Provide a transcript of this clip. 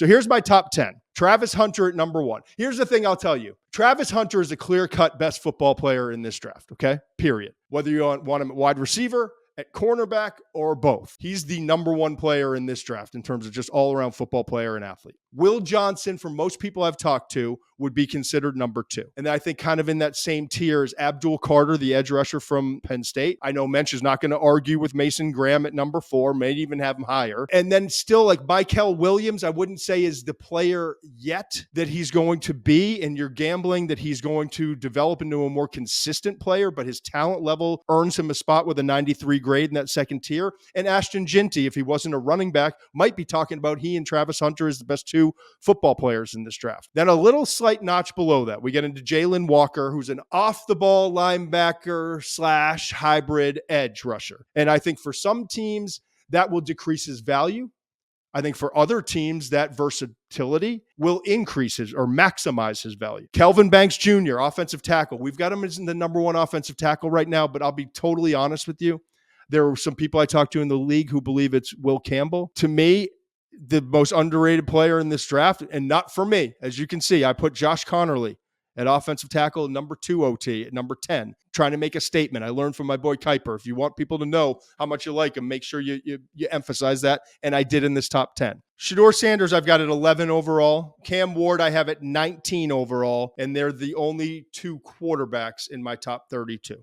So here's my top 10. Travis Hunter at number 1. Here's the thing I'll tell you. Travis Hunter is a clear-cut best football player in this draft, okay? Period. Whether you want him at wide receiver, at cornerback, or both. He's the number 1 player in this draft in terms of just all-around football player and athlete. Will Johnson, for most people I've talked to, would be considered number 2. And I think kind of in that same tier is Abdul Carter, the edge rusher from Penn State. I know Mensch is not going to argue with Mason Graham at number 4, may even have him higher. And then still like Michael Williams, I wouldn't say is the player yet that he's going to be. And you're gambling that he's going to develop into a more consistent player, but his talent level earns him a spot with a 93 grade in that second tier. And Ashton Ginty, if he wasn't a running back, might be talking about he and Travis Hunter as the best 2 football players in this draft. Then a little slight notch below that, we get into Jalen Walker, who's an off-the-ball linebacker / hybrid edge rusher. And I think for some teams, that will decrease his value. I think for other teams, that versatility will increase his or maximize his value. Kelvin Banks Jr., offensive tackle. We've got him as the number 1 offensive tackle right now, but I'll be totally honest with you. There are some people I talked to in the league who believe it's Will Campbell. To me, the most underrated player in this draft, and not for me. As you can see, I put Josh Connerly at offensive tackle, number 2 OT at number 10, trying to make a statement. I learned from my boy Kuiper. If you want people to know how much you like him, make sure you emphasize that. And I did in this top 10. Shedeur Sanders, I've got at 11 overall. Cam Ward, I have at 19 overall. And they're the only 2 quarterbacks in my top 32.